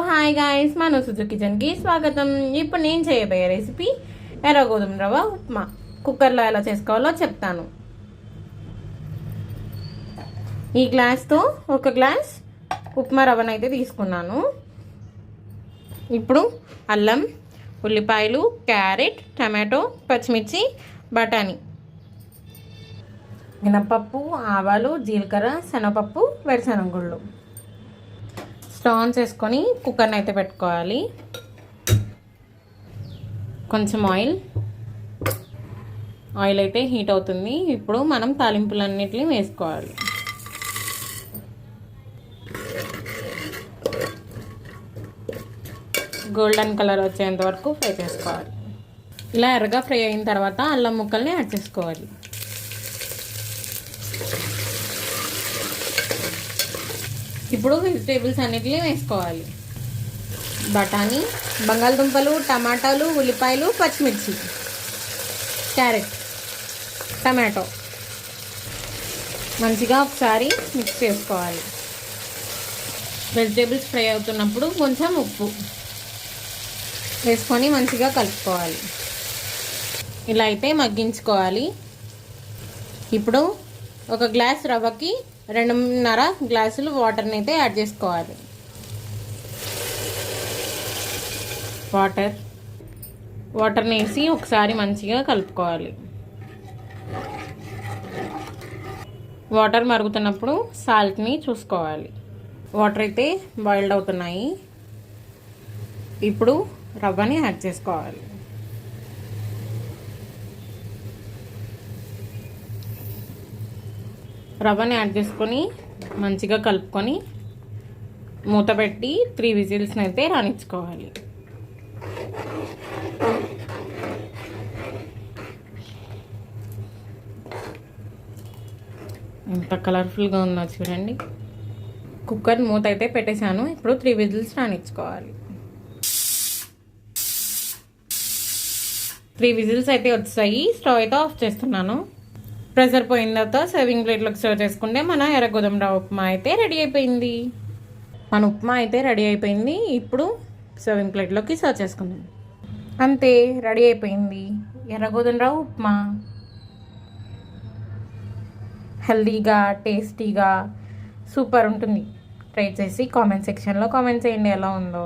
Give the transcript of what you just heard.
Hi guys, మన సుజు కిచెన్కి స్వాగతం. ఇప్పుడు నేను చేయబోయే రెసిపీ ఎర్ర గోధుమ రవ్వ ఉప్మా. కుక్కర్లో ఎలా చేసుకోవాలో చెప్తాను. ఈ గ్లాస్తో ఒక గ్లాస్ ఉప్మా రవ్వను అయితే తీసుకున్నాను. ఇప్పుడు అల్లం, ఉల్లిపాయలు, క్యారెట్, టమాటో, పచ్చిమిర్చి, బఠానీ, మినపప్పు, ఆవాలు, జీలకర్ర, శనగపప్పు, వేరుశనగగుళ్ళు. స్టవ్ ఆన్ చేసుకొని కుక్కర్ని అయితే పెట్టుకోవాలి. కొంచెం ఆయిల్ అయితే హీట్ అవుతుంది. ఇప్పుడు మనం తాలింపులన్నిటిని వేసుకోవాలి. గోల్డెన్ కలర్ వచ్చేంత వరకు ఫ్రై చేసుకోవాలి. ఇలా ఎర్రగా ఫ్రై అయిన తర్వాత అల్లం ముక్కల్ని యాడ్ చేసుకోవాలి. ఇప్పుడు వెజిటేబుల్స్ అన్నిటిని వేసుకోవాలి. బఠానీ, బంగాళదుంపలు, టమాటాలు, ఉల్లిపాయలు, పచ్చిమిర్చి, క్యారెట్, టమాటో మంచిగా ఒకసారి మిక్స్ చేసుకోవాలి. వెజిటేబుల్స్ ఫ్రై అవుతున్నప్పుడు కొంచెం ఉప్పు వేసుకొని మంచిగా కలుపుకోవాలి. ఇలా అయితే మగ్గించుకోవాలి. ఇప్పుడు ఒక గ్లాస్ రవ్వకి 2.5 గ్లాసులు వాటర్ని అయితే యాడ్ చేసుకోవాలి. వాటర్ని వేసి ఒకసారి మంచిగా కలుపుకోవాలి. వాటర్ మరుగుతున్నప్పుడు సాల్ట్ని చూసుకోవాలి. వాటర్ అయితే బాయిల్డ్ అవుతున్నాయి. ఇప్పుడు రవ్వని యాడ్ చేసుకోవాలి. రవ్వని యాడ్ చేసుకొని మంచిగా కలుపుకొని మూత పెట్టి 3 విజిల్స్ని అయితే రానిచ్చుకోవాలి. ఎంత కలర్ఫుల్గా ఉందో చూడండి. కుక్కర్ మూత అయితే పెట్టేశాను. ఇప్పుడు 3 విజిల్స్ రానిచ్చుకోవాలి. 3 విజిల్స్ అయితే వచ్చాయి. స్టవ్ అయితే ఆఫ్ చేస్తున్నాను. ప్రెషర్ పోయిన తర్వాత సర్వింగ్ ప్లేట్లోకి సర్వ్ చేసుకుంటే మన ఎర్ర గోధుమ రవ్వ ఉప్మా అయితే రెడీ అయిపోయింది. మన ఉప్మా అయితే రెడీ అయిపోయింది. ఇప్పుడు సర్వింగ్ ప్లేట్లోకి సర్వ్ చేసుకుందాం. అంతే, రెడీ అయిపోయింది ఎర్ర గోధుమ రవ్వ ఉప్మా. హెల్దీగా, టేస్టీగా, సూపర్ ఉంటుంది. ట్రై చేసి కామెంట్ సెక్షన్లో కామెంట్ చేయండి ఎలా ఉందో.